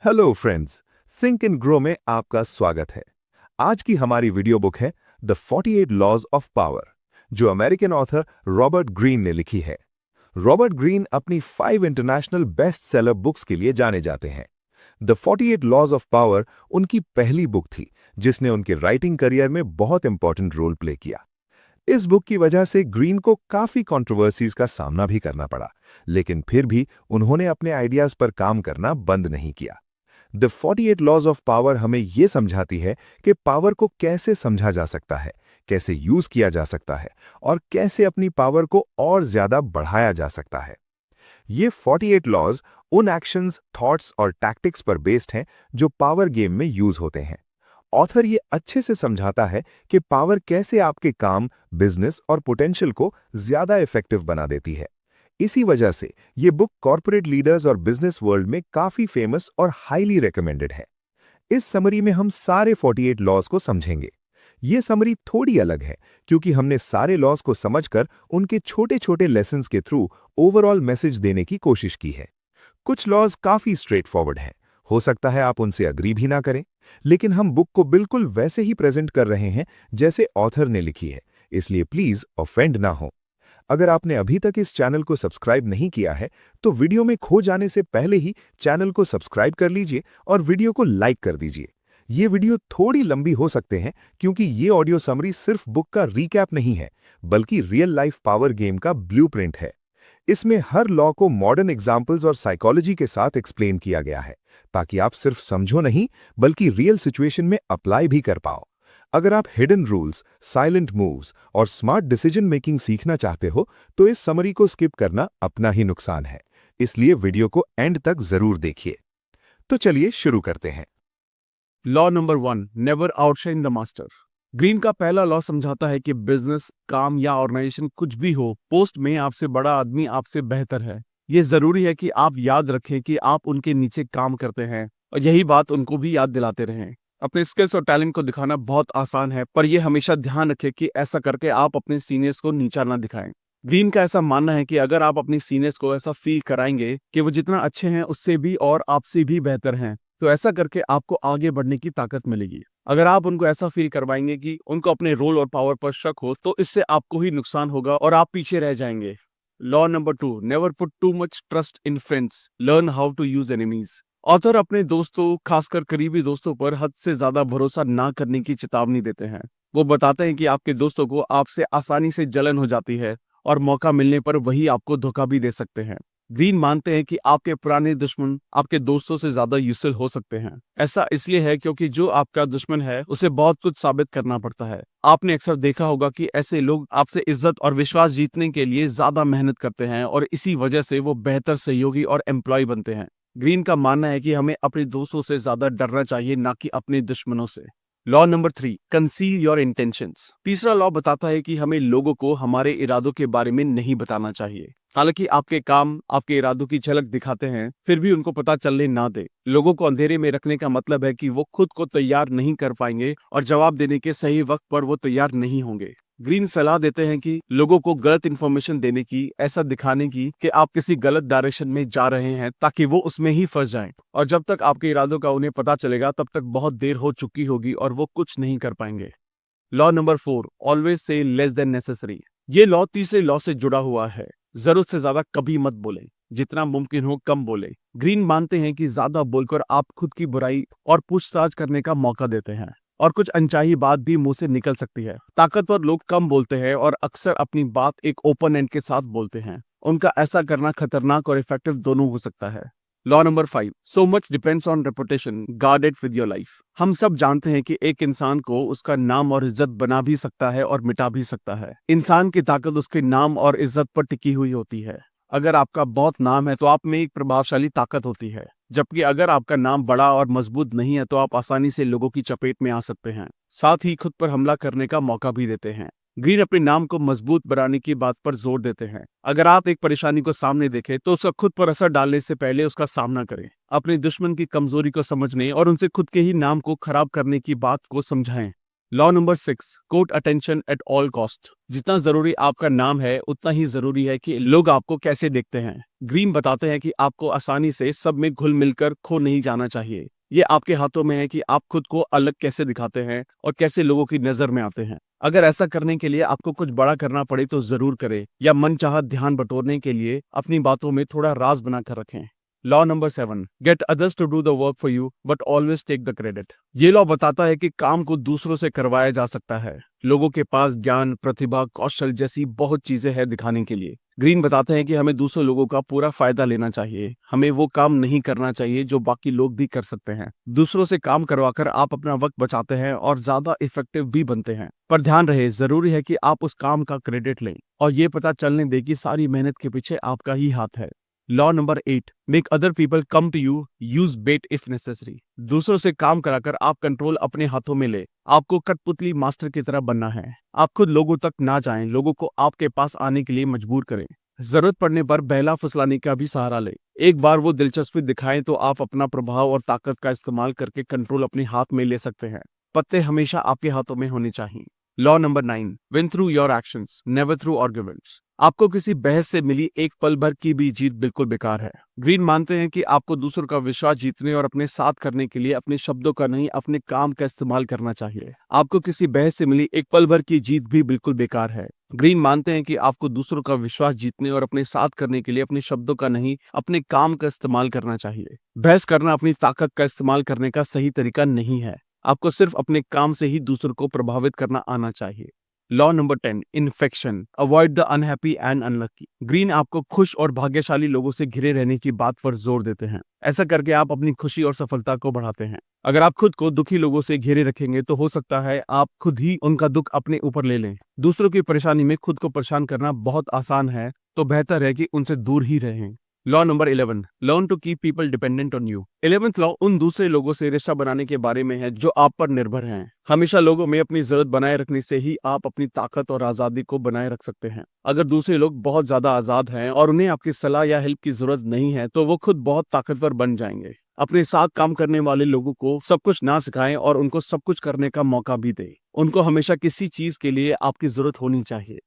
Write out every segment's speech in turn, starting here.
Hello friends, think and grow में आपका स्वागत है। आज की हमारी वीडियो बुक है द 48 लॉज ऑफ पावर, जो अमेरिकन ऑथर रॉबर्ट ग्रीन ने लिखी है। रॉबर्ट ग्रीन अपनी 5 इंटरनेशनल बेस्ट सेलर बुक्स के लिए जाने जाते हैं। द 48 लॉज ऑफ पावर उनकी पहली बुक थी, जिसने उनके राइटिंग करियर में बहुत इंपॉर्टेंट रोल प्ले किया। इस बुक की वजह से ग्रीन को काफी कंट्रोवर्सीज का सामना भी करना पड़ा, लेकिन फिर भी उन्होंने अपने आइडियाज पर काम करना बंद नहीं किया। द 48 लॉज ऑफ पावर हमें यह समझाती है कि पावर को कैसे समझा जा सकता है, कैसे यूज किया जा सकता है और कैसे अपनी पावर को और ज्यादा बढ़ाया जा सकता है। ये 48 लॉज उन एक्शंस, थॉट्स और टैक्टिक्स पर बेस्ड हैं जो पावर गेम में यूज होते हैं। ऑथर ये अच्छे से समझाता है कि पावर कैसे आपके काम, बिजनेस और पोटेंशियल को ज्यादा इफेक्टिव बना देती है। इसी वजह से ये बुक कॉर्पोरेट लीडर्स और बिजनेस वर्ल्ड में काफी फेमस और हाईली रिकमेंडेड है। इस समरी में हम सारे 48 लॉज को समझेंगे। ये समरी थोड़ी अलग है क्योंकि हमने सारे लॉज को समझकर उनके छोटे छोटे लेसन्स के थ्रू ओवरऑल मैसेज देने की कोशिश की है। कुछ लॉज काफी स्ट्रेट फॉरवर्ड हैं, हो सकता है आप उनसे अग्री भी ना करें, लेकिन हम बुक को बिल्कुल वैसे ही प्रेजेंट कर रहे हैं जैसे ऑथर ने लिखी है, इसलिए प्लीज ऑफेंड ना हो। अगर आपने अभी तक इस चैनल को सब्सक्राइब नहीं किया है, तो वीडियो में खो जाने से पहले ही चैनल को सब्सक्राइब कर लीजिए और वीडियो को लाइक कर दीजिए। ये वीडियो थोड़ी लंबी हो सकते हैं क्योंकि ये ऑडियो समरी सिर्फ बुक का रीकैप नहीं है, बल्कि रियल लाइफ पावर गेम का ब्लूप्रिंट है। इसमें हर लॉ को मॉडर्न एग्जाम्पल्स और साइकोलॉजी के साथ एक्सप्लेन किया गया है, ताकि आप सिर्फ समझो नहीं बल्कि रियल सिचुएशन में अप्लाई भी कर पाओ। अगर आप हिडन रूल्स, साइलेंट मूव्स और स्मार्ट डिसीजन मेकिंग सीखना चाहते हो, तो इस समरी को स्किप करना अपना ही नुकसान है। इसलिए वीडियो को एंड तक जरूर देखिए। तो चलिए शुरू करते हैं। Law number 1, never outshine the master. Green का पहला लॉ समझाता है कि बिजनेस, काम या ऑर्गेनाइजेशन कुछ भी हो, पोस्ट में आपसे बड़ा आदमी आपसे बेहतर है। ये जरूरी है कि आप याद रखें कि आप उनके नीचे काम करते हैं और यही बात उनको भी याद दिलाते रहें। अपने स्किल्स और टैलेंट को दिखाना बहुत आसान है, पर यह हमेशा ध्यान रखें कि ऐसा करके आप अपने सीनियर्स को नीचा ना दिखाएं। ग्रीन का ऐसा मानना है कि अगर आप अपनी सीनियर्स को ऐसा फील कराएंगे कि वो जितना अच्छे हैं उससे भी और आपसे भी बेहतर हैं, तो ऐसा करके आपको आगे बढ़ने की ताकत मिलेगी। अगर आप उनको ऐसा फील करवाएंगे कि उनको अपने रोल और पावर पर शक हो, तो इससे आपको ही नुकसान होगा और आप पीछे रह जाएंगे। Law number 2, never put too much trust in friends, learn how to use enemies. Author अपने दोस्तों, खासकर करीबी दोस्तों पर हद से ज्यादा भरोसा ना करने की चेतावनी देते हैं। वो बताते हैं कि आपके दोस्तों को आपसे आसानी से जलन हो जाती है और मौका मिलने पर वही आपको धोखा भी दे सकते हैं। ग्रीन मानते हैं कि आपके पुराने दुश्मन आपके दोस्तों से ज्यादा यूजफुल हो सकते हैं। ऐसा इसलिए है क्योंकि जो आपका दुश्मन है उसे बहुत कुछ साबित करना पड़ता है। आपने अक्सर देखा होगा कि ऐसे लोग आपसे इज्जत और विश्वास जीतने के लिए ज्यादा मेहनत करते हैं और इसी वजह से वो बेहतर सहयोगी और एम्प्लॉय बनते हैं। ग्रीन का मानना है कि हमें अपने दोस्तों से ज्यादा डरना चाहिए, ना कि अपने दुश्मनों से। Law number 3, conceal your intentions. तीसरा लॉ बताता है कि हमें लोगों को हमारे इरादों के बारे में नहीं बताना चाहिए। हालांकि आपके काम आपके इरादों की झलक दिखाते हैं, फिर भी उनको पता चलने ना दे। लोगों को अंधेरे में रखने का मतलब है कि वो खुद को तैयार नहीं कर पाएंगे और जवाब देने के सही वक्त पर वो तैयार नहीं होंगे। ग्रीन सलाह देते हैं कि लोगों को गलत इंफॉर्मेशन देने की, ऐसा दिखाने की कि आप किसी गलत डायरेक्शन में जा रहे हैं, ताकि वो उसमें ही फंस जाएं। और जब तक आपके इरादों का उन्हें पता चलेगा, तब तक बहुत देर हो चुकी होगी और वो कुछ नहीं कर पाएंगे। Law number 4, always say less than necessary. ये लॉ तीसरे लॉ से जुड़ा हुआ है। जरूरत से ज्यादा कभी मत बोले, जितना मुमकिन हो कम बोले। ग्रीन मानते हैं कि ज्यादा बोलकर आप खुद की बुराई और पूछताछ करने का मौका देते हैं और कुछ अनचाही बात भी मुंह से निकल सकती है। ताकतवर लोग कम बोलते हैं और अक्सर अपनी बात एक ओपन एंड के साथ बोलते हैं। उनका ऐसा करना खतरनाक और इफेक्टिव दोनों हो सकता है। Law number 5, so much depends on reputation, guard it with your life. हम सब जानते हैं कि एक इंसान को उसका नाम और इज्जत बना भी सकता है और मिटा भी सकता है। इंसान की ताकत उसके नाम और इज्जत पर टिकी हुई होती है। अगर आपका बहुत नाम है तो आप में एक प्रभावशाली ताकत होती है, जबकि अगर आपका नाम बड़ा और मजबूत नहीं है तो आप आसानी से लोगों की चपेट में आ सकते हैं, साथ ही खुद पर हमला करने का मौका भी देते हैं। ग्रीन अपने नाम को मजबूत बनाने की बात पर जोर देते हैं। अगर आप एक परेशानी को सामने देखें तो उसका खुद पर असर डालने से पहले उसका सामना करें। अपने दुश्मन की कमजोरी को समझने और उनसे खुद के ही नाम को खराब करने की बात को समझाएं। Law number 6, court attention at all cost. जितना जरूरी आपका नाम है उतना ही जरूरी है कि लोग आपको कैसे देखते हैं। ग्रीन बताते हैं कि आपको आसानी से सब में घुल मिलकर खो नहीं जाना चाहिए। ये आपके हाथों में है कि आप खुद को अलग कैसे दिखाते हैं और कैसे लोगों की नजर में आते हैं। अगर ऐसा करने के लिए आपको कुछ बड़ा करना पड़े तो जरूर करें, या मनचाहा ध्यान बटोरने के लिए अपनी बातों में थोड़ा राज बनाकर रखें। Law number 7, get others to do the work for you but always take the credit. ये लॉ बताता है कि काम को दूसरों से करवाया जा सकता है। लोगों के पास ज्ञान, प्रतिभा, कौशल जैसी बहुत चीजें हैं दिखाने के लिए। ग्रीन बताते हैं कि हमें दूसरे लोगों का पूरा फायदा लेना चाहिए। हमें वो काम नहीं करना चाहिए जो बाकी लोग भी कर सकते हैं। दूसरों से काम करवाकर आप अपना वक्त बचाते हैं और ज्यादा इफेक्टिव भी बनते हैं। पर ध्यान रहे, जरूरी है कि आप उस काम का क्रेडिट लें और ये पता चलने दें कि सारी मेहनत के पीछे आपका ही हाथ है। Law number 8, make other people come to you, use bait if necessary. दूसरों से काम कराकर आप कंट्रोल अपने हाथों में ले। आपको कठपुतली मास्टर की तरह बनना है। आप खुद लोगों तक ना जाएं, लोगों को आपके पास आने के लिए मजबूर करें। जरूरत पड़ने पर बहला फुसलाने का भी सहारा ले। एक बार वो दिलचस्पी दिखाएं तो आप अपना प्रभाव और ताकत का इस्तेमाल करके कंट्रोल अपने हाथ में ले सकते हैं। पत्ते हमेशा आपके हाथों में होने चाहिए। Law number 9, win through your actions never through arguments. आपको किसी बहस से मिली एक पल भर की भी जीत बिल्कुल बेकार है। ग्रीन मानते हैं कि आपको दूसरों का विश्वास जीतने और अपने साथ करने के लिए अपने शब्दों का नहीं, अपने काम का इस्तेमाल करना चाहिए। आपको किसी बहस से मिली एक पल भर की जीत भी बिल्कुल बेकार है। ग्रीन मानते हैं कि आपको दूसरों का विश्वास जीतने और अपने साथ करने के लिए अपने शब्दों का नहीं, अपने काम का इस्तेमाल करना चाहिए। बहस करना अपनी ताकत का इस्तेमाल करने का सही तरीका नहीं है। आपको सिर्फ अपने काम से ही दूसरों को प्रभावित करना आना चाहिए। Law number 10, infection, avoid the unhappy and unlucky. Green आपको खुश और भाग्यशाली लोगों से घिरे रहने की बात पर जोर देते हैं। ऐसा करके आप अपनी खुशी और सफलता को बढ़ाते हैं। अगर आप खुद को दुखी लोगों से घेरे रखेंगे तो हो सकता है आप खुद ही उनका दुख अपने ऊपर ले लें। दूसरों की परेशानी में खुद को परेशान करना बहुत आसान है, तो बेहतर है कि उनसे दूर ही रहें। Law number 11, learn to keep people dependent on you. 11th law उन दूसरे लोगों से रिश्ता बनाने के बारे में है जो आप पर निर्भर हैं। हमेशा लोगों में अपनी जरूरत बनाए रखने से ही आप अपनी ताकत और आजादी को बनाए रख सकते हैं। अगर दूसरे लोग बहुत ज्यादा आजाद हैं और उन्हें आपकी सलाह या हेल्प की जरूरत नहीं है तो वो खुद बहुत ताकतवर बन जाएंगे। अपने साथ काम करने वाले लोगों को सब कुछ ना सिखाएं और उनको सब कुछ करने का मौका भी दें। उनको हमेशा किसी चीज के लिए आपकी जरूरत होनी चाहिए।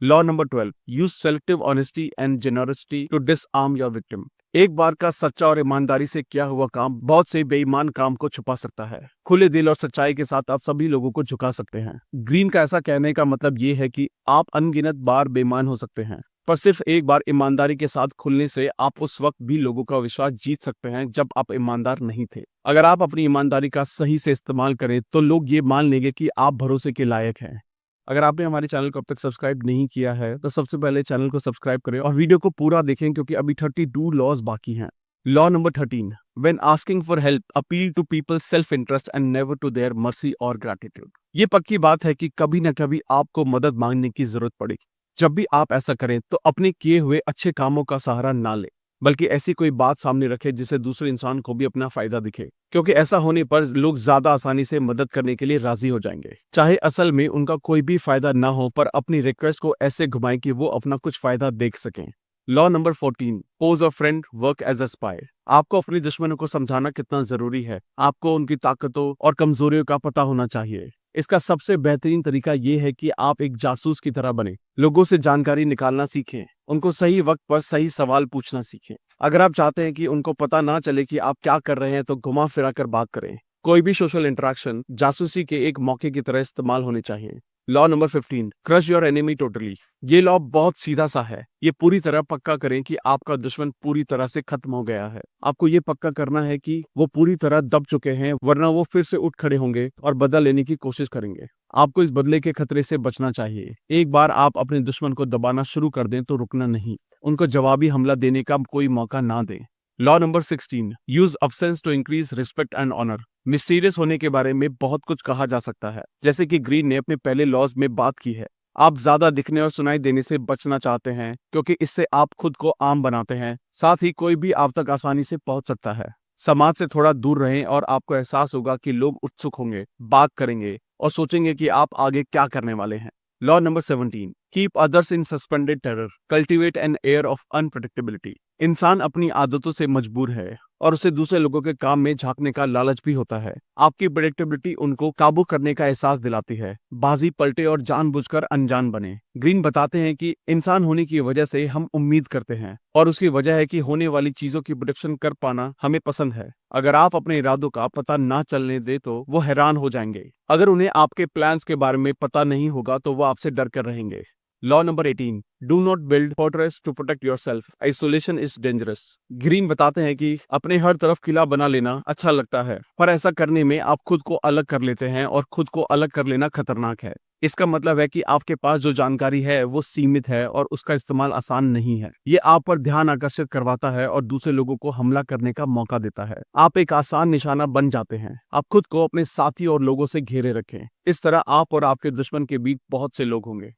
Law number 12, use selective honesty and generosity to disarm your victim. एक बार का सच्चा और ईमानदारी से किया हुआ काम बहुत से बेईमान काम को छुपा सकता है। खुले दिल और सच्चाई के साथ आप सभी लोगों को झुका सकते हैं। ग्रीन का ऐसा कहने का मतलब ये है कि आप अनगिनत बार बेईमान हो सकते हैं, पर सिर्फ एक बार ईमानदारी के साथ खुलने से आप उस वक्त भी लोगों का विश्वास जीत सकते हैं जब आप ईमानदार नहीं थे। अगर आप अपनी ईमानदारी का सही से इस्तेमाल करें तो लोग ये मान लेंगे कि आप भरोसे के लायक हैं। अगर आपने हमारे चैनल को अब तक सब्सक्राइब नहीं किया है तो सबसे पहले चैनल को सब्सक्राइब करें और वीडियो को पूरा देखें क्योंकि अभी 32 लॉज बाकी हैं। Law number 13, when asking for help appeal to people self interest and never to their mercy और ग्रैटिट्यूड। ये पक्की बात है कि कभी न कभी आपको मदद मांगने की जरूरत पड़ेगी। जब भी आप ऐसा करें तो अपने किए हुए अच्छे कामों का सहारा ना लें, बल्कि ऐसी कोई बात सामने रखें जिससे दूसरे इंसान को भी अपना फायदा दिखे, क्योंकि ऐसा होने पर लोग ज्यादा आसानी से मदद करने के लिए राजी हो जाएंगे, चाहे असल में उनका कोई भी फायदा ना हो, पर अपनी रिक्वेस्ट को ऐसे घुमाएं कि वो अपना कुछ फायदा देख सकें। Law number 14, pose a friend, work as a spy. आपको अपने दुश्मनों को समझाना कितना जरूरी है। आपको उनकी ताकतों और कमजोरियों का पता होना चाहिए। इसका सबसे बेहतरीन तरीका ये है कि आप एक जासूस की तरह बने, लोगों से जानकारी निकालना सीखें, उनको सही वक्त पर सही सवाल पूछना सीखें। अगर आप चाहते हैं कि उनको पता ना चले कि आप क्या कर रहे हैं तो घुमा फिरा कर बात करें। कोई भी सोशल इंटरेक्शन जासूसी के एक मौके की तरह इस्तेमाल होने चाहिए। Law number 15, crush your enemy totally. ये लॉ बहुत सीधा सा है। ये पूरी तरह पक्का करें कि आपका दुश्मन पूरी तरह से खत्म हो गया है। आपको ये पक्का करना है कि वो पूरी तरह दब चुके हैं, वरना वो फिर से उठ खड़े होंगे और बदला लेने की कोशिश करेंगे। आपको इस बदले के खतरे से बचना चाहिए। एक बार आप अपने दुश्मन को दबाना शुरू कर दें तो रुकना नहीं, उनको जवाबी हमला देने का कोई मौका ना दें। Law number 16, use absence to increase respect and honour. Mysterious होने के बारे में बहुत कुछ कहा जा सकता है, जैसे कि ग्रीन ने अपने पहले लॉज में बात की है। आप ज्यादा दिखने और सुनाई देने से बचना चाहते हैं क्योंकि इससे आप खुद को आम बनाते हैं, साथ ही कोई भी आप तक आसानी से पहुंच सकता है। समाज से थोड़ा दूर रहें और आपको एहसास होगा कि लोग उत्सुक होंगे, बात करेंगे और सोचेंगे कि आप आगे क्या करने वाले हैं। Law number 17, keep others in suspended terror, cultivate an air of unpredictability. इंसान अपनी आदतों से मजबूर है और उसे दूसरे लोगों के काम में झांकने का लालच भी होता है। आपकी प्रेडिक्टेबिलिटी उनको काबू करने का एहसास दिलाती है। बाजी पलटे और जानबूझकर अनजान बने। ग्रीन बताते हैं कि इंसान होने की वजह से हम उम्मीद करते हैं और उसकी वजह है कि होने वाली चीजों की प्रेडिक्शन कर पाना हमें पसंद है। अगर आप अपने इरादों का पता ना चलने दे तो वो हैरान हो जाएंगे। अगर उन्हें आपके प्लान्स के बारे में पता नहीं होगा तो वो आपसे डर कर रहेंगे। Law number 18, do not build fortress to protect yourself, isolation is dangerous. Greene बताते हैं कि अपने हर तरफ किला बना लेना अच्छा लगता है, पर ऐसा करने में आप खुद को अलग कर लेते हैं और खुद को अलग कर लेना खतरनाक है। इसका मतलब है कि आपके पास जो जानकारी है वो सीमित है और उसका इस्तेमाल आसान नहीं है। ये आप पर ध्यान आकर्षित करवाता है और दूसरे लोगों को हमला करने का मौका देता है। आप एक आसान निशाना बन जाते हैं। आप खुद को अपने साथी और लोगों से घेरे रखें। इस तरह आप और आपके दुश्मन के बीच बहुत से लोग होंगे।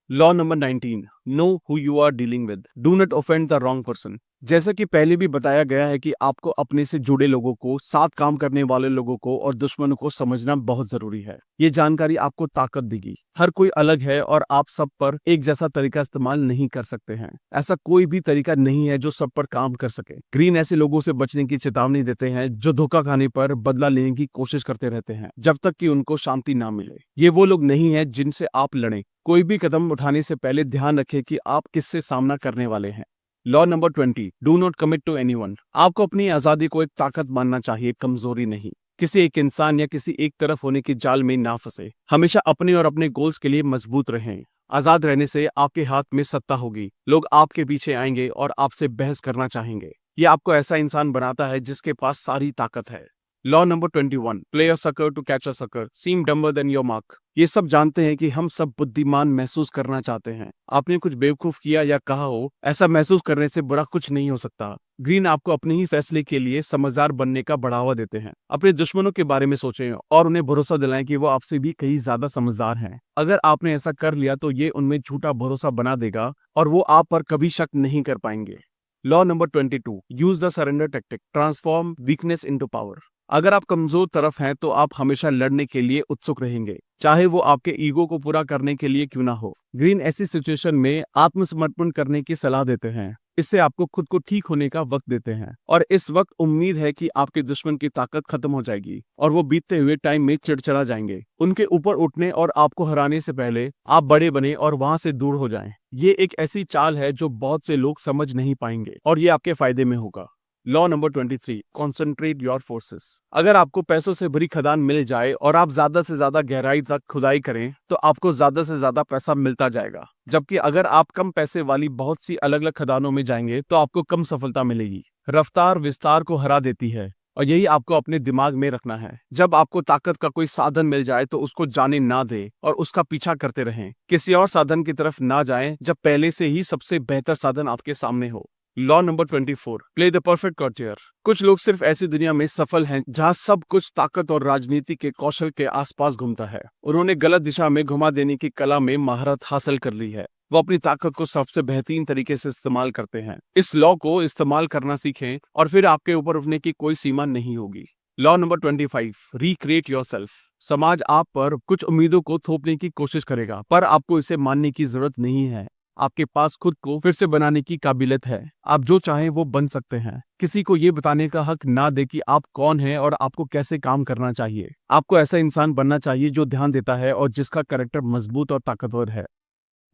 Law number 19, know who you are dealing with, do not offend the wrong person. जैसा कि पहले भी बताया गया है कि आपको अपने से जुड़े लोगों को, साथ काम करने वाले लोगों को और दुश्मनों को समझना बहुत जरूरी है। ये जानकारी आपको ताकत देगी। हर कोई अलग है और आप सब पर एक जैसा तरीका इस्तेमाल नहीं कर सकते हैं। ऐसा कोई भी तरीका नहीं है जो सब पर काम कर सके। ग्रीन ऐसे लोगों से बचने की चेतावनी देते हैं जो धोखा खाने पर बदला लेने की कोशिश करते रहते हैं जब तक कि उनको शांति ना मिले। ये वो लोग नहीं है जिनसे आप लड़ें। कोई भी कदम उठाने से पहले ध्यान रखें कि आप किससे सामना करने वाले हैं। Law number 20, do not commit to anyone. आपको अपनी आजादी को एक ताकत मानना चाहिए, कमजोरी नहीं। किसी एक इंसान या किसी एक तरफ होने की जाल में ना फंसे। हमेशा अपने और अपने गोल्स के लिए मजबूत रहें। आजाद रहने से आपके हाथ में सत्ता होगी। लोग आपके पीछे आएंगे और आपसे बहस करना चाहेंगे। ये आपको ऐसा इंसान बनाता है जिसके पास सारी ताकत है। Law number 21, play a sucker to catch a sucker, seem dumber than your mark. ये सब जानते हैं कि हम सब बुद्धिमान महसूस करना चाहते हैं। आपने कुछ बेवकूफ किया या कहा हो, ऐसा महसूस करने से बुरा कुछ नहीं हो सकता। ग्रीन आपको अपने ही फैसले के लिए समझदार बनने का बढ़ावा देते हैं। अपने दुश्मनों के बारे में सोचें और उन्हें भरोसा दिलाएं कि वो आपसे भी कहीं ज्यादा समझदार हैं। अगर आपने ऐसा कर लिया तो ये उनमें झूठा भरोसा बना देगा और वो आप पर कभी शक नहीं कर पाएंगे। Law number 22, use the surrender tactic, transform weakness into power. अगर आप कमजोर तरफ हैं तो आप हमेशा लड़ने के लिए उत्सुक रहेंगे, चाहे वो आपके ईगो को पूरा करने के लिए क्यों ना हो। ग्रीन ऐसी सिचुएशन में आत्मसमर्पण करने की सलाह देते हैं। इससे आपको खुद को ठीक होने का वक्त देते हैं और इस वक्त उम्मीद है कि आपके दुश्मन की ताकत खत्म हो जाएगी और वो बीतते हुए टाइम में चिड़चिड़ा जाएंगे। उनके ऊपर उठने और आपको हराने से पहले आप बड़े बने और वहां से दूर हो जाएं। ये एक ऐसी चाल है जो बहुत से लोग समझ नहीं पाएंगे और ये आपके फायदे में होगा। Law number 23, concentrate your forces. अगर आपको पैसों से भरी खदान मिल जाए और आप ज्यादा से ज्यादा गहराई तक खुदाई करें तो आपको ज्यादा से ज्यादा पैसा मिलता जाएगा, जबकि अगर आप कम पैसे वाली बहुत सी अलग अलग खदानों में जाएंगे तो आपको कम सफलता मिलेगी। रफ्तार विस्तार को हरा देती है और यही आपको अपने दिमाग में रखना है। जब आपको ताकत का कोई साधन मिल जाए तो उसको जाने ना दे और उसका पीछा करते रहें। किसी और साधन की तरफ ना जाएं जब पहले से ही सबसे बेहतर साधन आपके सामने हो। Law number 24, play the perfect courtier. कुछ लोग सिर्फ ऐसी दुनिया में सफल हैं जहां सब कुछ ताकत और राजनीति के कौशल के आसपास घूमता है। उन्होंने गलत दिशा में घुमा देने की कला में महारत हासिल कर ली है। वो अपनी ताकत को सबसे बेहतरीन तरीके से इस्तेमाल करते हैं। इस लॉ को इस्तेमाल करना सीखें और फिर आपके ऊपर उठने की कोई सीमा नहीं होगी। Law number 25, recreate yourself. समाज आप पर कुछ उम्मीदों को थोपने की कोशिश करेगा, पर आपको इसे मानने की जरूरत नहीं है। आपके पास खुद को फिर से बनाने की काबिलियत है। आप जो चाहें वो बन सकते हैं। किसी को ये बताने का हक ना दे कि आप कौन हैं और आपको कैसे काम करना चाहिए। आपको ऐसा इंसान बनना चाहिए जो ध्यान देता है और जिसका कैरेक्टर मजबूत और ताकतवर है।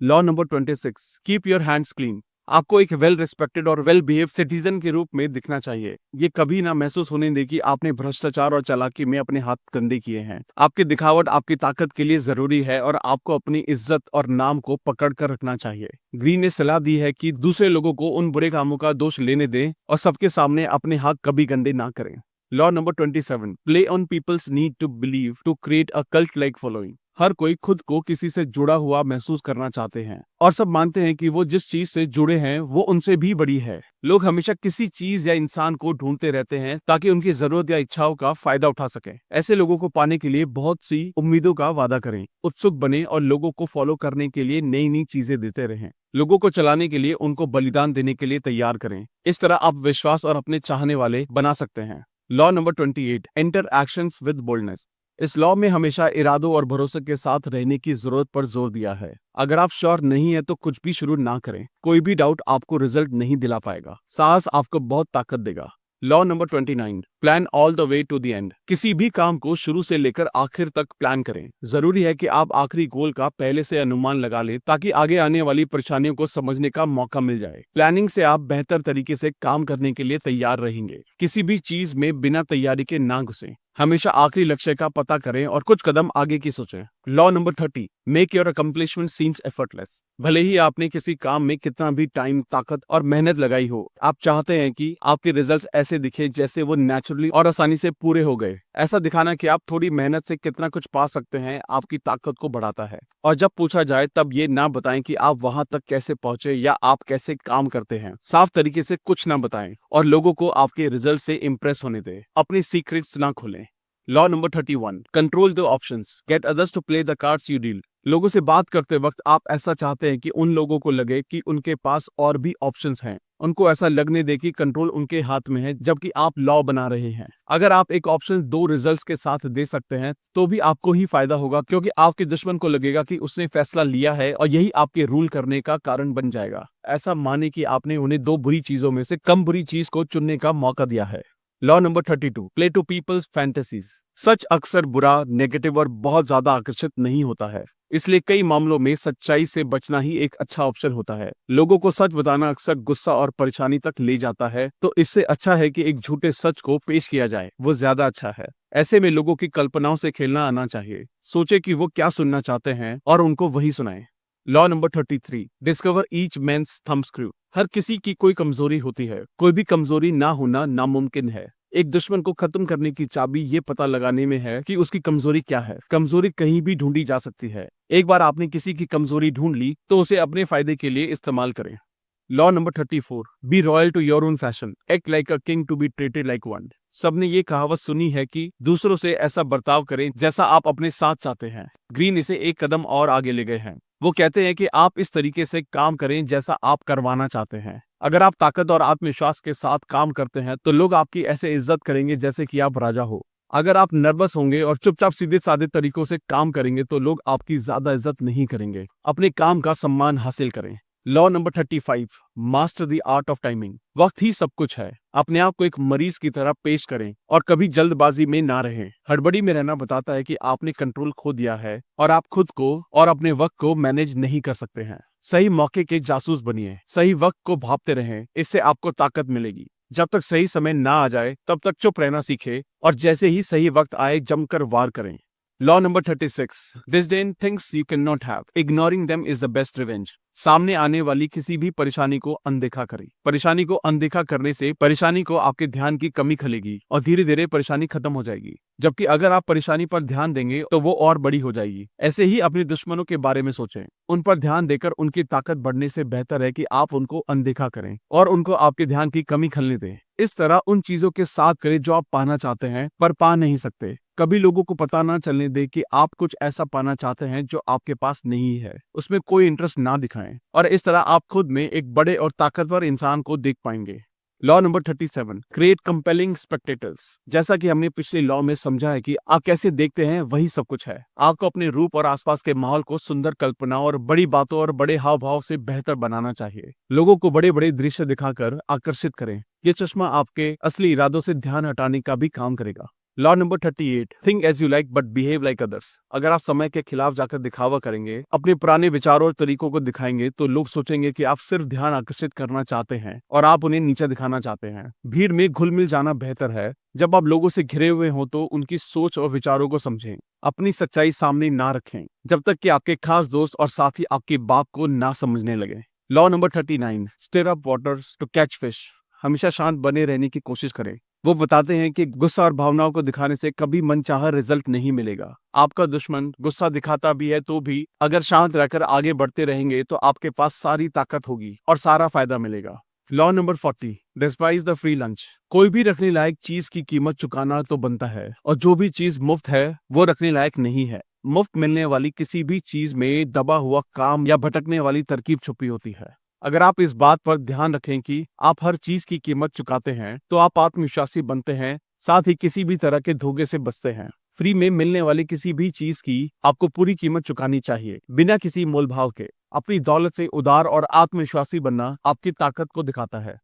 Law number 26, keep your hands clean. आपको एक वेल रिस्पेक्टेड और वेल बिहेव सिटीजन के रूप में दिखना चाहिए। ये कभी ना महसूस होने दे कि आपने भ्रष्टाचार और चालाकी में अपने हाथ गंदे किए हैं। आपकी दिखावट आपकी ताकत के लिए जरूरी है और आपको अपनी इज्जत और नाम को पकड़ कर रखना चाहिए। ग्रीन ने सलाह दी है कि दूसरे लोगों को उन बुरे कामों का दोष लेने दें और सबके सामने अपने हाथ कभी गंदे ना करें। Law number 27, play on people's need to believe to create a cult like following. हर कोई खुद को किसी से जुड़ा हुआ महसूस करना चाहते हैं और सब मानते हैं कि वो जिस चीज से जुड़े हैं वो उनसे भी बड़ी है। लोग हमेशा किसी चीज या इंसान को ढूंढते रहते हैं ताकि उनकी जरूरत या इच्छाओं का फायदा उठा सकें। ऐसे लोगों को पाने के लिए बहुत सी उम्मीदों का वादा करें, उत्सुक बने और लोगों को फॉलो करने के लिए नई नई चीजें देते रहें। लोगों को चलाने के लिए उनको बलिदान देने के लिए तैयार करें। इस तरह आप विश्वास और अपने चाहने वाले बना सकते हैं। Law number 28, enter actions with boldness. इस लॉ में हमेशा इरादों और भरोसे के साथ रहने की जरूरत पर जोर दिया है। अगर आप श्योर नहीं है तो कुछ भी शुरू ना करें। कोई भी डाउट आपको रिजल्ट नहीं दिला पाएगा। साहस आपको बहुत ताकत देगा। Law number 29, plan all the way to the end. किसी भी काम को शुरू से लेकर आखिर तक प्लान करें। जरूरी है कि आप आखिरी गोल का पहले से अनुमान लगा लें ताकि आगे आने वाली परेशानियों को समझने का मौका मिल जाए। प्लानिंग से आप बेहतर तरीके से काम करने के लिए तैयार रहेंगे। किसी भी चीज में बिना तैयारी के ना घुसें। हमेशा आखिरी लक्ष्य का पता करें और कुछ कदम आगे की सोचें। Law number 30, make your accomplishment seems effortless. भले ही आपने किसी काम में कितना भी टाइम, ताकत और मेहनत लगाई हो, आप चाहते हैं कि आपके रिजल्ट्स ऐसे दिखे जैसे वो नेचुरली और आसानी से पूरे हो गए। ऐसा दिखाना कि आप थोड़ी मेहनत से कितना कुछ पा सकते हैं आपकी ताकत को बढ़ाता है। और जब पूछा जाए तब ये ना बताएं कि आप वहां तक कैसे पहुंचे या आप कैसे काम करते हैं। साफ तरीके से कुछ ना बताएं और लोगों को आपके रिजल्ट से इंप्रेस होने दें। अपनी सीक्रेट्स ना खोलें। Law number 31, control the options, get others to play the cards you deal. लोगों से बात करते वक्त आप ऐसा चाहते हैं कि उन लोगों को लगे कि उनके पास और भी ऑप्शंस हैं। उनको ऐसा लगने दे कि कंट्रोल उनके हाथ में है, जबकि आप लॉ बना रहे हैं। अगर आप एक ऑप्शन दो रिजल्ट्स के साथ दे सकते हैं तो भी आपको ही फायदा होगा, क्योंकि आपके दुश्मन को लगेगा कि उसने फैसला लिया है और यही आपके रूल करने का कारण बन जाएगा। ऐसा माने कि आपने उन्हें दो बुरी चीजों में से कम बुरी चीज को चुनने का मौका दिया है। Law number 32, play to people's fantasies. सच अक्सर बुरा, नेगेटिव और बहुत ज्यादा आकर्षित नहीं होता है, इसलिए कई मामलों में सच्चाई से बचना ही एक अच्छा ऑप्शन होता है। लोगों को सच बताना अक्सर गुस्सा और परेशानी तक ले जाता है, तो इससे अच्छा है कि एक झूठे सच को पेश किया जाए, वो ज्यादा अच्छा है। ऐसे में लोगों की कल्पनाओं से खेलना आना चाहिए। सोचे कि वो क्या सुनना चाहते हैं और उनको वही सुनाएं। Law number 33, discover each man's thumb screw. हर किसी की कोई कमजोरी होती है, कोई भी कमजोरी ना होना नामुमकिन है। एक दुश्मन को खत्म करने की चाबी ये पता लगाने में है कि उसकी कमजोरी क्या है। कमजोरी कहीं भी ढूंढी जा सकती है। एक बार आपने किसी की कमजोरी ढूंढ ली तो उसे अपने फायदे के लिए इस्तेमाल करें। Law number 34, be royal to your own fashion, act like a king to be treated like one. सबने ये कहावत सुनी है कि दूसरों से ऐसा बर्ताव करें जैसा आप अपने साथ चाहते हैं। ग्रीन इसे एक कदम और आगे ले गए हैं। वो कहते हैं कि आप इस तरीके से काम करें जैसा आप करवाना चाहते हैं। अगर आप ताकत और आत्मविश्वास के साथ काम करते हैं तो लोग आपकी ऐसे इज्जत करेंगे जैसे कि आप राजा हो। अगर आप नर्वस होंगे और चुपचाप सीधे साधे तरीकों से काम करेंगे तो लोग आपकी ज्यादा इज्जत नहीं करेंगे। अपने काम का सम्मान हासिल करें। Law number 35, master the art of timing. वक्त ही सब कुछ है। अपने आप को एक मरीज की तरह पेश करें और कभी जल्दबाजी में ना रहें। हड़बड़ी में रहना बताता है कि आपने कंट्रोल खो दिया है और आप खुद को और अपने वक्त को मैनेज नहीं कर सकते हैं। सही मौके के जासूस बनिए, सही वक्त को भांपते रहें, इससे आपको ताकत मिलेगी। जब तक सही समय ना आ जाए तब तक चुप रहना सीखें और जैसे ही सही वक्त आए जमकर वार करें। Law number 36, disdain things you cannot have, ignoring them is the best revenge। सामने आने वाली किसी भी परेशानी को अनदेखा करें। परेशानी को अनदेखा करने से परेशानी को आपके ध्यान की कमी खलेगी और धीरे धीरे परेशानी खत्म हो जाएगी। जबकि अगर आप परेशानी पर ध्यान देंगे तो वो और बड़ी हो जाएगी। ऐसे ही अपने दुश्मनों के बारे में सोचें। उन पर ध्यान देकर उनकी ताकत बढ़ने से बेहतर है कि आप उनको अनदेखा करें और उनको आपके ध्यान की कमी खलने दें। इस तरह उन चीजों के साथ करें जो आप पाना चाहते हैं पर पा नहीं सकते। कभी लोगों को पता ना चलने दे कि आप कुछ ऐसा पाना चाहते हैं जो आपके पास नहीं है। उसमें कोई इंटरेस्ट ना दिखाएं और इस तरह आप खुद में एक बड़े और ताकतवर इंसान को देख पाएंगे। Law number 37, create compelling spectators. जैसा कि हमने पिछले लॉ में समझा है कि आप कैसे देखते हैं वही सब कुछ है। आपको अपने रूप और आसपास के माहौल को सुंदर कल्पनाओं और बड़ी बातों और बड़े हाव भाव से बेहतर बनाना चाहिए। लोगों को बड़े बड़े दृश्य दिखाकर आकर्षित करें। ये चश्मा आपके असली इरादों से ध्यान हटाने का भी काम करेगा। Law number 38, think as you like but behave like others. अगर आप समय के खिलाफ जाकर दिखावा करेंगे, अपने पुराने विचारों और तरीकों को दिखाएंगे तो लोग सोचेंगे कि आप सिर्फ ध्यान आकर्षित करना चाहते हैं और आप उन्हें नीचे दिखाना चाहते हैं। भीड़ में घुल मिल जाना बेहतर है। जब आप लोगों से घिरे हुए हों तो उनकी सोच और विचारों को समझें। अपनी सच्चाई सामने ना रखें जब तक कि आपके खास दोस्त और साथी आपकी बात को ना समझने लगे। Law number 39, stir up waters to catch fish. हमेशा शांत बने रहने की कोशिश करें। वो बताते हैं कि गुस्सा और भावनाओं को दिखाने से कभी मनचाहा रिजल्ट नहीं मिलेगा। आपका दुश्मन गुस्सा दिखाता भी है तो भी अगर शांत रहकर आगे बढ़ते रहेंगे तो आपके पास सारी ताकत होगी और सारा फायदा मिलेगा। Law number 40, despise the free lunch. कोई भी रखने लायक चीज की कीमत चुकाना तो बनता है और जो भी चीज मुफ्त है वो रखने लायक नहीं है। मुफ्त मिलने वाली किसी भी चीज में दबा हुआ काम या भटकने वाली तरकीब छुपी होती है। अगर आप इस बात पर ध्यान रखें कि आप हर चीज की कीमत चुकाते हैं तो आप आत्मविश्वासी बनते हैं, साथ ही किसी भी तरह के धोखे से बचते हैं। फ्री में मिलने वाली किसी भी चीज की आपको पूरी कीमत चुकानी चाहिए, बिना किसी मोल भाव के। अपनी दौलत से उदार और आत्मविश्वासी बनना आपकी ताकत को दिखाता है।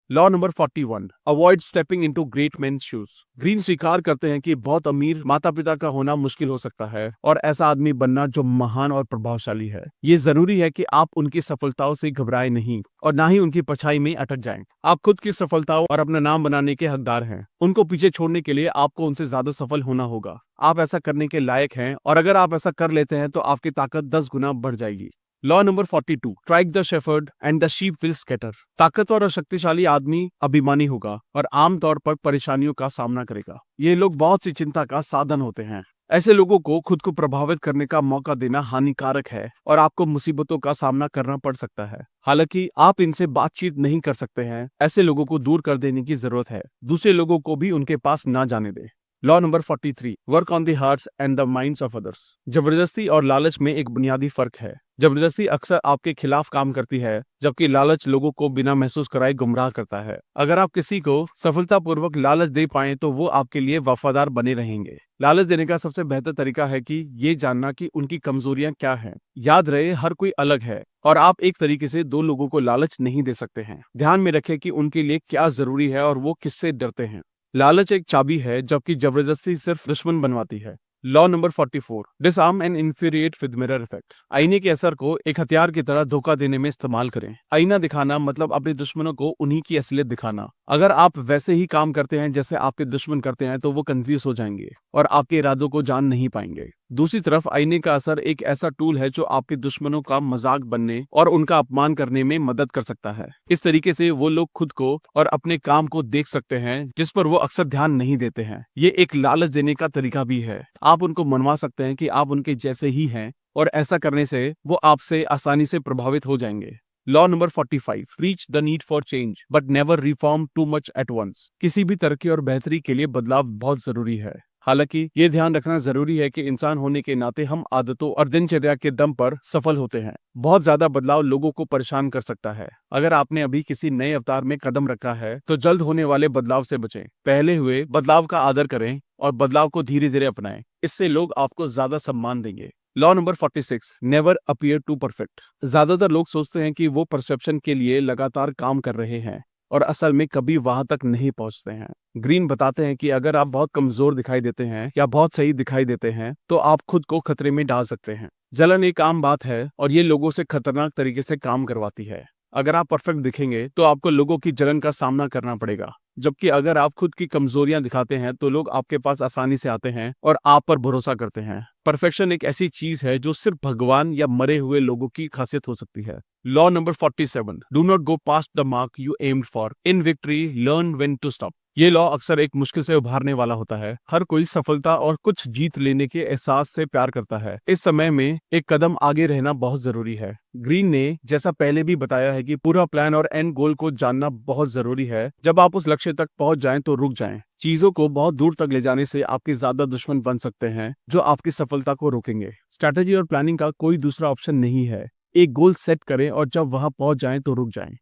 Law number 41, avoid stepping into great main shoes. Green स्वीकार करते हैं कि बहुत अमीर माता पिता का होना मुश्किल हो सकता है और ऐसा आदमी बनना जो महान और प्रभावशाली है। ये जरूरी है कि आप उनकी सफलताओं से घबराए नहीं और ना ही उनकी परछाई में अटक जाएं। आप खुद की सफलताओं और अपना नाम बनाने के हकदार हैं। उनको पीछे छोड़ने के लिए आपको उनसे ज्यादा सफल होना होगा। आप ऐसा करने के लायक हैं और अगर आप ऐसा कर लेते हैं तो आपकी ताकत 10 गुना बढ़ जाएगी। Law number 42, strike the shepherd and the sheep will scatter. ताकतवर और शक्तिशाली आदमी अभिमानी होगा और आमतौर पर परेशानियों का सामना करेगा। ये लोग बहुत सी चिंता का साधन होते हैं। ऐसे लोगों को खुद को प्रभावित करने का मौका देना हानिकारक है और आपको मुसीबतों का सामना करना पड़ सकता है। हालांकि आप इनसे बातचीत नहीं कर सकते हैं। ऐसे लोगों को दूर कर देने की जरूरत है। दूसरे लोगों को भी उनके पास ना जाने दें। Law number 43, work on the hearts and the minds of others. जबरदस्ती और लालच में एक बुनियादी फर्क है। जबरदस्ती अक्सर आपके खिलाफ काम करती है, जबकि लालच लोगों को बिना महसूस कराए गुमराह करता है। अगर आप किसी को सफलतापूर्वक लालच दे पाएं तो वो आपके लिए वफादार बने रहेंगे। लालच देने का सबसे बेहतर तरीका है कि ये जानना कि उनकी कमजोरियां क्या हैं। याद रहे, हर कोई अलग है और आप एक तरीके से दो लोगों को लालच नहीं दे सकते हैं। ध्यान में रखें कि उनके लिए क्या जरूरी है और वो किससे डरते हैं। लालच एक चाबी है, जबकि जबरदस्ती सिर्फ दुश्मन बनवाती है। Law number 44, disarm and infuriate with mirror effect. आईने के असर को एक हथियार की तरह धोखा देने में इस्तेमाल करें। आईना दिखाना मतलब अपने दुश्मनों को उन्हीं की असलियत दिखाना। अगर आप वैसे ही काम करते हैं जैसे आपके दुश्मन करते हैं तो वो कंफ्यूज हो जाएंगे और आपके इरादों को जान नहीं पाएंगे। दूसरी तरफ आईने का असर एक ऐसा टूल है जो आपके दुश्मनों का मजाक बनने और उनका अपमान करने में मदद कर सकता है। इस तरीके से वो लोग खुद को और अपने काम को देख सकते हैं जिस पर वो अक्सर ध्यान नहीं देते हैं। ये एक लालच देने का तरीका भी है। आप उनको मनवा सकते हैं कि आप उनके जैसे ही हैं और ऐसा करने से वो आपसे आसानी से प्रभावित हो जाएंगे। Law number 45, reach the need for change but never reform too much at once. किसी भी तरक्की और बेहतरी के लिए बदलाव बहुत जरूरी है। हालांकि ये ध्यान रखना जरूरी है कि इंसान होने के नाते हम आदतों और दिनचर्या के दम पर सफल होते हैं। बहुत ज्यादा बदलाव लोगों को परेशान कर सकता है। अगर आपने अभी किसी नए अवतार में कदम रखा है तो जल्द होने वाले बदलाव से बचें। पहले हुए बदलाव का आदर करें और बदलाव को धीरे धीरे अपनाएं। इससे लोग आपको ज्यादा सम्मान देंगे। Law number 46, never appear too perfect. ज्यादातर लोग सोचते हैं कि वो परसेप्शन के लिए लगातार काम कर रहे हैं और असल में कभी वहां तक नहीं पहुंचते हैं। ग्रीन बताते हैं कि अगर आप बहुत कमजोर दिखाई देते हैं या बहुत सही दिखाई देते हैं तो आप खुद को खतरे में डाल सकते हैं। जलन एक आम बात है और ये लोगों से खतरनाक तरीके से काम करवाती है। अगर आप परफेक्ट दिखेंगे तो आपको लोगों की जलन का सामना करना पड़ेगा, जबकि अगर आप खुद की कमजोरियां दिखाते हैं तो लोग आपके पास आसानी से आते हैं और आप पर भरोसा करते हैं। परफेक्शन एक ऐसी चीज है जो सिर्फ भगवान या मरे हुए लोगों की खासियत हो सकती है। Law number 47, do not go past the mark you aimed for. In victory learn when to stop. ये लॉ अक्सर एक मुश्किल से उभारने वाला होता है। हर कोई सफलता और कुछ जीत लेने के एहसास से प्यार करता है। इस समय में एक कदम आगे रहना बहुत जरूरी है। ग्रीन ने जैसा पहले भी बताया है कि पूरा प्लान और एंड गोल को जानना बहुत जरूरी है। जब आप उस लक्ष्य तक पहुंच जाएं तो रुक जाएं। चीजों को बहुत दूर तक ले जाने से आपके ज्यादा दुश्मन बन सकते हैं जो आपकी सफलता को रोकेंगे। स्ट्रैटेजी और प्लानिंग का कोई दूसरा ऑप्शन नहीं है। एक गोल सेट करें और जब वहां पहुंच जाएं तो रुक जाएं।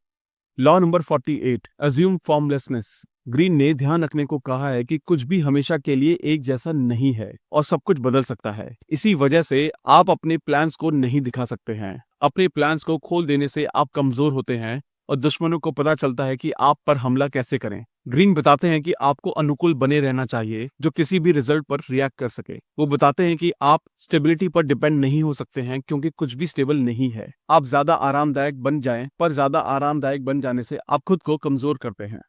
Law number 48, assume formlessness. Green ने ध्यान रखने को कहा है कि कुछ भी हमेशा के लिए एक जैसा नहीं है और सब कुछ बदल सकता है। इसी वजह से आप अपने प्लान्स को नहीं दिखा सकते हैं। अपने प्लान्स को खोल देने से आप कमजोर होते हैं और दुश्मनों को पता चलता है कि आप पर हमला कैसे करें। ग्रीन बताते हैं कि आपको अनुकूल बने रहना चाहिए जो किसी भी रिजल्ट पर रिएक्ट कर सके। वो बताते हैं कि आप स्टेबिलिटी पर डिपेंड नहीं हो सकते हैं क्योंकि कुछ भी स्टेबल नहीं है। आप ज्यादा आरामदायक बन जाएं, पर ज्यादा आरामदायक बन जाने से आप खुद को कमजोर करते हैं।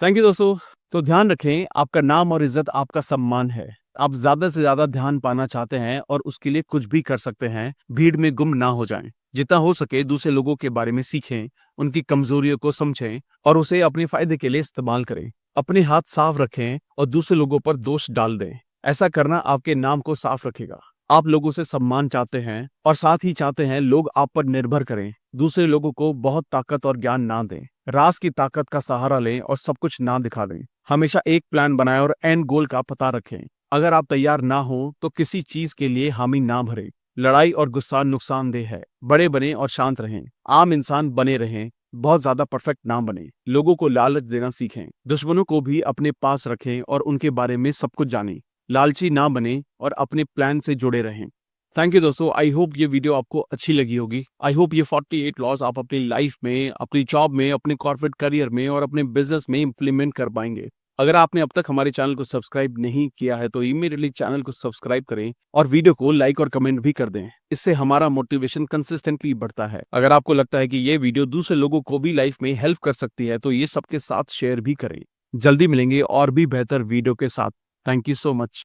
थैंक यू दोस्तों। तो ध्यान रखें, आपका नाम और इज्जत आपका सम्मान है। आप ज्यादा से ज्यादा ध्यान पाना चाहते हैं और उसके लिए कुछ भी कर सकते हैं। भीड़ में गुम ना हो जाएं। जितना हो सके दूसरे लोगों के बारे में सीखें, उनकी कमजोरियों को समझें और उसे अपने फायदे के लिए इस्तेमाल करें। अपने हाथ साफ रखें और दूसरे लोगों पर दोष डाल दें। ऐसा करना आपके नाम को साफ रखेगा। आप लोगों से सम्मान चाहते हैं और साथ ही चाहते हैं लोग आप पर निर्भर करें। दूसरे लोगों को बहुत ताकत और ज्ञान ना दें। राज की ताकत का सहारा लें और सब कुछ ना दिखा दें। हमेशा एक प्लान बनाएं और एंड गोल का पता रखें। अगर आप तैयार ना हो तो किसी चीज के लिए हामी ना भरें। लड़ाई और गुस्सा नुकसानदेह है। बड़े बने और शांत रहें। आम इंसान बने रहें, बहुत ज्यादा परफेक्ट ना बने। लोगों को लालच देना सीखें। दुश्मनों को भी अपने पास रखें और उनके बारे में सब कुछ जानें। लालची ना बने और अपने प्लान से जुड़े रहें। थैंक यू दोस्तों, आई होप ये वीडियो आपको अच्छी लगी होगी। आई होप ये 48 लॉज आप अपनी लाइफ में, अपनी जॉब में, अपने कॉर्पोरेट करियर में और अपने बिजनेस में इंप्लीमेंट कर पाएंगे। अगर आपने अब तक हमारे चैनल को सब्सक्राइब नहीं किया है तो इमीडिएटली चैनल को सब्सक्राइब करें और वीडियो को लाइक और कमेंट भी कर दें। इससे हमारा मोटिवेशन कंसिस्टेंटली बढ़ता है। अगर आपको लगता है कि ये वीडियो दूसरे लोगों को भी लाइफ में हेल्प कर सकती है तो ये सबके साथ शेयर भी करें। जल्दी मिलेंगे और भी बेहतर वीडियो के साथ। Thank you so much.